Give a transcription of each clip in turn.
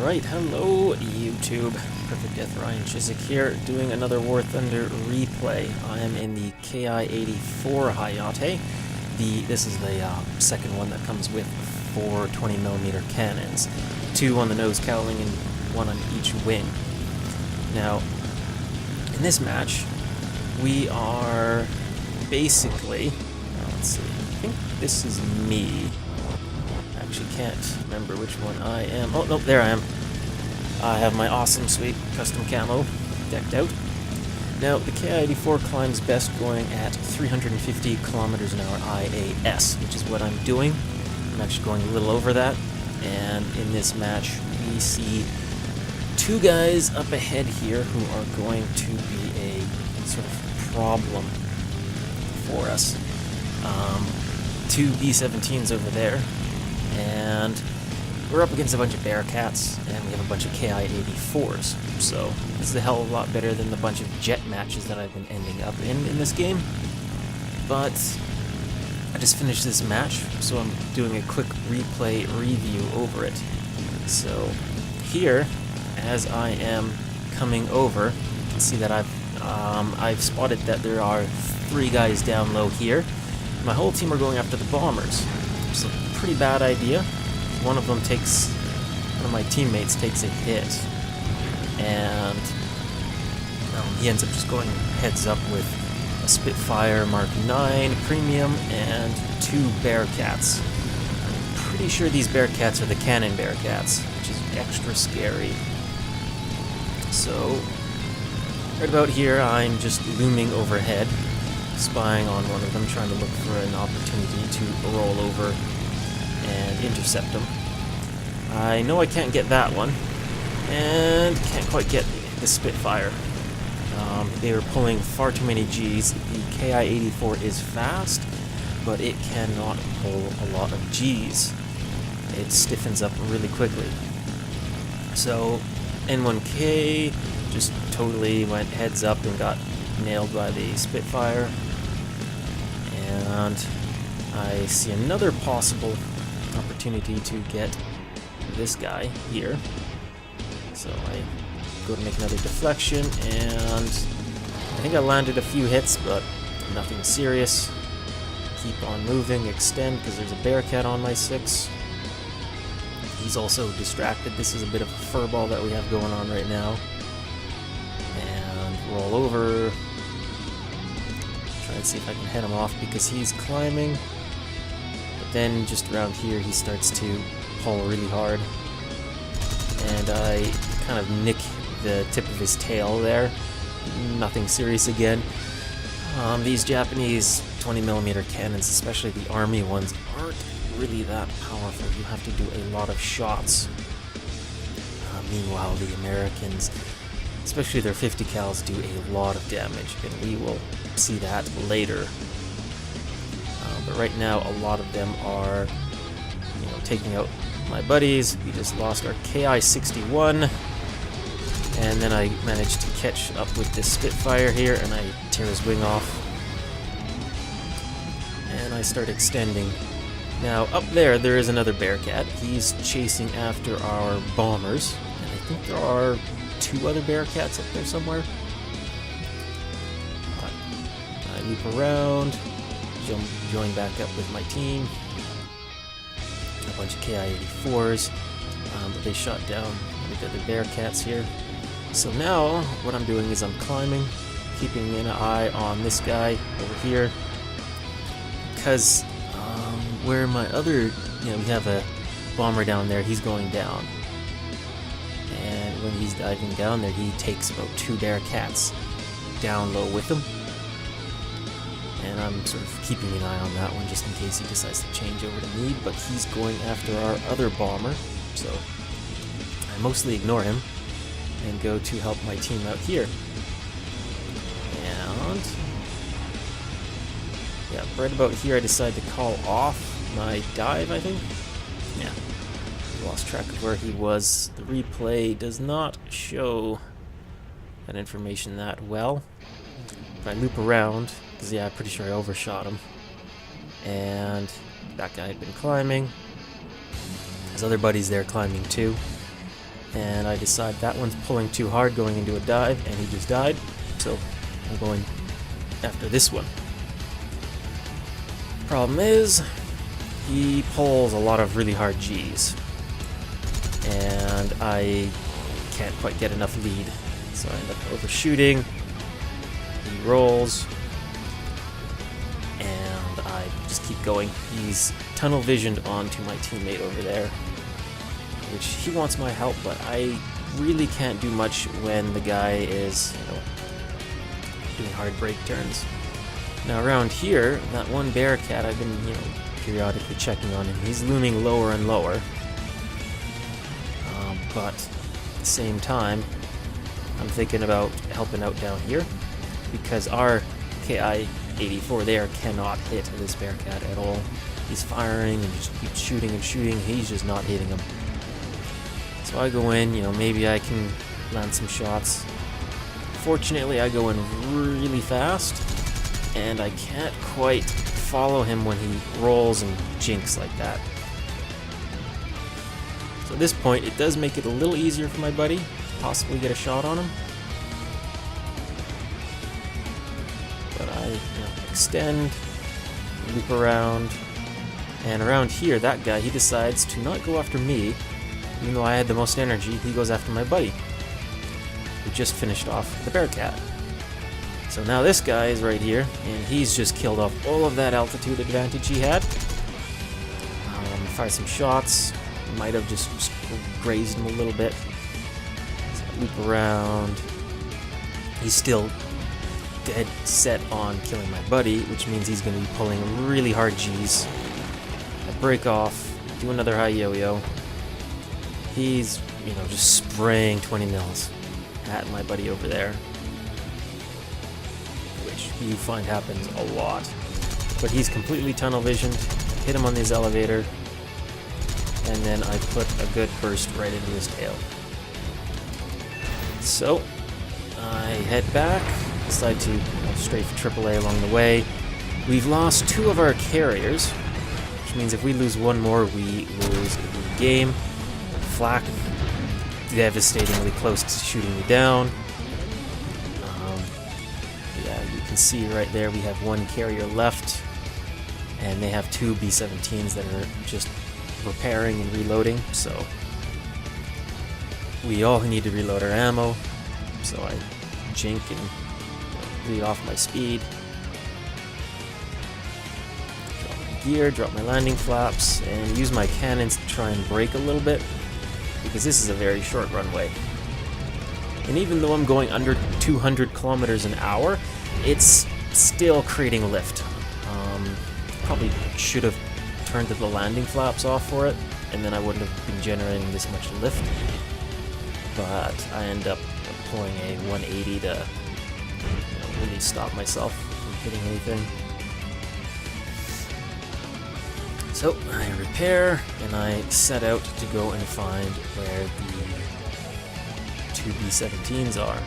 Alright, hello YouTube. Perfect Death Ryan Chiswick here, doing another WarThunder replay. I am in the Ki84 Hayate. This is the second one that comes with 4 20mm cannons. 2 on the nose cowling and 1 on each wing. Now, in this match, we are basically... let's see, I think this is me. Actually can't remember which one I am. Oh, no, there I am. I have my awesome, sweet custom camo decked out. Now, the Ki84 climbs best going at 350 kilometers an hour IAS, which is what I'm doing. I'm actually going a little over that. And in this match, we see 2 guys up ahead here who are going to be a sort of problem for us. 2 B-17s over there. And we're up against a bunch of Bearcats, and we have a bunch of Ki84s. So this is a hell of a lot better than the bunch of jet matches that I've been ending up in this game. But I just finished this match, so I'm doing a quick replay review over it. So here, as I am coming over, you can see that I've spotted that there are 3 guys down low here. My whole team are going after the bombers. So pretty bad idea. One of my teammates takes a hit, and he ends up just going heads up with a Spitfire Mark 9 Premium and 2 Bearcats. I'm pretty sure these Bearcats are the cannon Bearcats, which is extra scary. So right about here, I'm just looming overhead, spying on one of them, trying to look for an opportunity to roll over and intercept them. I know I can't get that one, and can't quite get the Spitfire. They were pulling far too many Gs. The Ki84 is fast, but it cannot pull a lot of Gs. It stiffens up really quickly. So N1K just totally went heads up and got nailed by the Spitfire. And I see another possible opportunity to get this guy here. So I go to make another deflection, and I think I landed a few hits, but nothing serious. Keep on moving, extend, because there's a Bearcat on my 6. He's also distracted. This is a bit of a furball that we have going on right now. And roll over. Try and see if I can head him off because he's climbing. But then just around here he starts to pull really hard. And I kind of nick the tip of his tail there. Nothing serious again. These Japanese 20mm cannons, especially the army ones, aren't really that powerful. You have to do a lot of shots. Meanwhile, the Americans, especially their 50 cals, do a lot of damage, and we will see that later. But right now, a lot of them are, taking out my buddies. We just lost our Ki61, and then I managed to catch up with this Spitfire here, and I tear his wing off, and I start extending. Now, up there is another Bearcat. He's chasing after our bombers, and I think there are 2 other Bearcats up there somewhere. I loop around, join back up with my team. A bunch of Ki84s, but they shot down the other Bearcats here. So now, what I'm doing is I'm climbing, keeping an eye on this guy over here, because where my other, we have a bomber down there, he's going down. And when he's diving down there, he takes about 2 Bearcats down low with him. And I'm sort of keeping an eye on that one just in case he decides to change over to me, but he's going after our other bomber, so I mostly ignore him and go to help my team out here. And yeah, right about here I decide to call off my dive, I think. Yeah, lost track of where he was. The replay does not show that information that well. If I loop around, because yeah, I'm pretty sure I overshot him. And that guy had been climbing. His other buddies there climbing too. and I decide that one's pulling too hard going into a dive, and he just died, so I'm going after this one. Problem is, he pulls a lot of really hard Gs, and I can't quite get enough lead, so I end up overshooting. He rolls, and I just keep going. He's tunnel visioned onto my teammate over there, which he wants my help, but I really can't do much when the guy is, doing hard break turns. Now around here, that one Bearcat, I've been, periodically checking on him. He's looming lower and lower. But at the same time, I'm thinking about helping out down here, because our Ki84 there cannot hit this Bearcat at all. He's firing and just keeps shooting and shooting. He's just not hitting him. So I go in, maybe I can land some shots. Fortunately, I go in really fast, and I can't quite follow him when he rolls and jinks like that. So at this point, it does make it a little easier for my buddy to possibly get a shot on him. But I extend, loop around, and around here, that guy, he decides to not go after me. Even though I had the most energy, he goes after my buddy, who just finished off the Bearcat. So now this guy is right here, and he's just killed off all of that altitude advantage he had. Fired some shots, might have just grazed him a little bit. So I loop around. He's still dead set on killing my buddy, which means he's going to be pulling really hard Gs. I break off, do another high yo-yo. He's, just spraying 20 mils at my buddy over there, which you find happens a lot. But he's completely tunnel visioned. Hit him on this elevator, and then I put a good burst right into his tail. So I head back, decide to strafe AAA along the way. We've lost 2 of our carriers, which means if we lose one more, we lose the game. Flak devastatingly close to shooting me down. Yeah, you can see right there we have 1 carrier left, and they have 2 B-17s that are just repairing and reloading, so we all need to reload our ammo. So I jink and lead off my speed. Drop my gear, drop my landing flaps, and use my cannons to try and brake a little bit, because this is a very short runway. And even though I'm going under 200 kilometers an hour, it's still creating lift. Probably should have turned the landing flaps off for it, and then I wouldn't have been generating this much lift. But I end up pulling a 180 to really stop myself from hitting anything. So I repair, and I set out to go and find where the 2 B-17s are.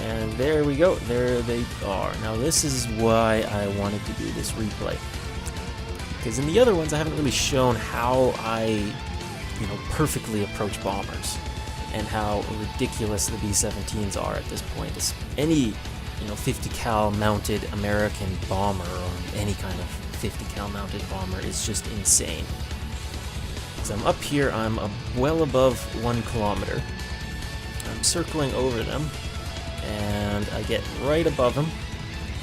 And there we go, there they are. Now this is why I wanted to do this replay, because in the other ones I haven't really shown how I perfectly approach bombers, and how ridiculous the B-17s are at this point. It's any 50 cal mounted American bomber, or any kind of 50 cal mounted bomber, is just insane. As I'm up here, I'm well above 1 kilometer. I'm circling over them, and I get right above them.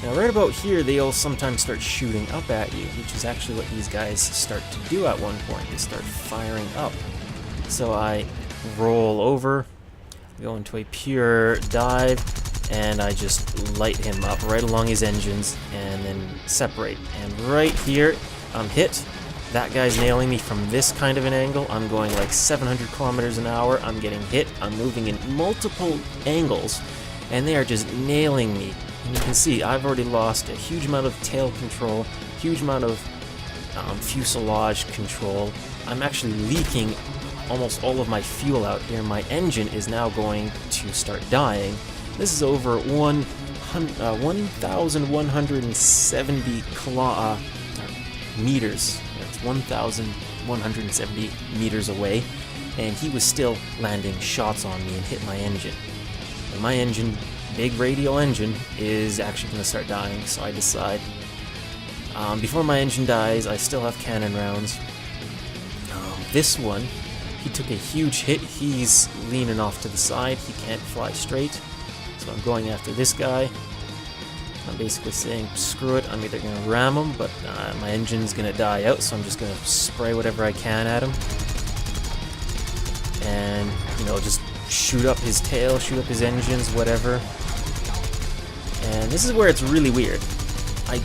Now right about here, they'll sometimes start shooting up at you, which is actually what these guys start to do at one point. They start firing up. So I roll over, go into a pure dive, and I just light him up right along his engines, and then separate. And right here, I'm hit. That guy's nailing me from this kind of an angle. I'm going like 700 kilometers an hour. I'm getting hit. I'm moving in multiple angles, and they are just nailing me. And you can see I've already lost a huge amount of tail control, huge amount of fuselage control. I'm actually leaking almost all of my fuel out here. My engine is now going to start dying. This is over 1,170 meters. That's 1,170 meters away. and he was still landing shots on me and hit my engine. And my engine, big radial engine, is actually going to start dying, so I decide, before my engine dies, I still have cannon rounds. This one, he took a huge hit. He's leaning off to the side. He can't fly straight, so I'm going after this guy. I'm basically saying, screw it, I'm either going to ram him, but my engine's going to die out, so I'm just going to spray whatever I can at him. And, you know, just shoot up his tail, shoot up his engines, whatever. And this is where it's really weird. I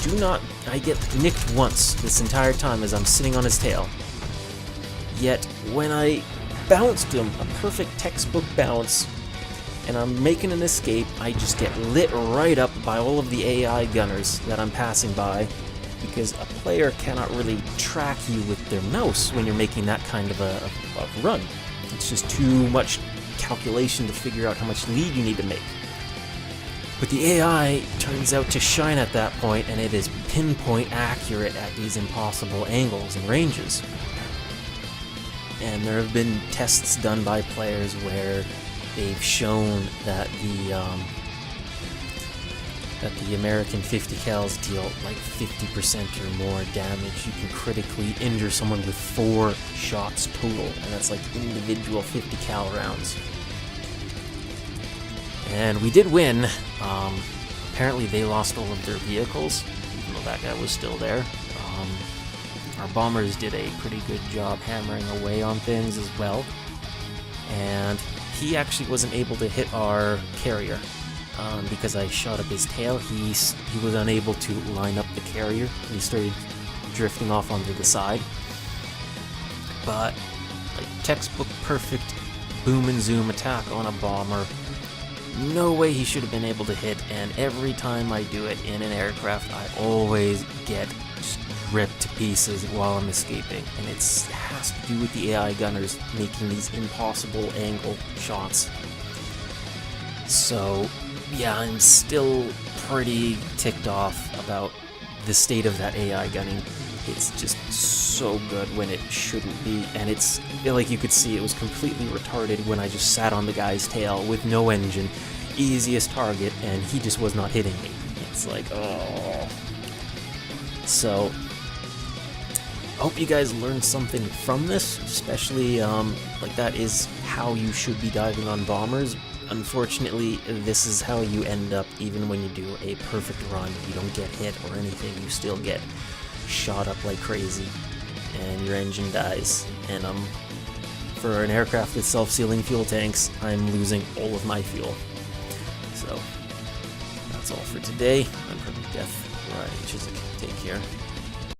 get nicked once this entire time as I'm sitting on his tail. Yet, when I bounced him, a perfect textbook bounce, and I'm making an escape, I just get lit right up by all of the AI gunners that I'm passing by, because a player cannot really track you with their mouse when you're making that kind of a run. It's just too much calculation to figure out how much lead you need to make. But the AI turns out to shine at that point, and it is pinpoint accurate at these impossible angles and ranges. And there have been tests done by players where they've shown that the American 50 cals deal like 50% or more damage. You can critically injure someone with 4 shots total, and that's like individual 50 cal rounds. And we did win. Apparently they lost all of their vehicles, even though that guy was still there. Our bombers did a pretty good job hammering away on things as well. And he actually wasn't able to hit our carrier because I shot up his tail. He was unable to line up the carrier. He started drifting off onto the side. But like textbook perfect boom and zoom attack on a bomber. No way he should have been able to hit, and every time I do it in an aircraft, I always get just ripped to pieces while I'm escaping, and it has to do with the AI gunners making these impossible angle shots. So yeah, I'm still pretty ticked off about the state of that AI gunning. It's just so good when it shouldn't be, and it's like you could see it was completely retarded when I just sat on the guy's tail with no engine, easiest target, and he just was not hitting me. It's like, oh. So I hope you guys learned something from this, especially like that is how you should be diving on bombers. Unfortunately, this is how you end up even when you do a perfect run. You don't get hit or anything, you still get shot up like crazy, and your engine dies. And for an aircraft with self-sealing fuel tanks, I'm losing all of my fuel. So that's all for today. I'm Perfect Death, Ryan Chiswick. Take care.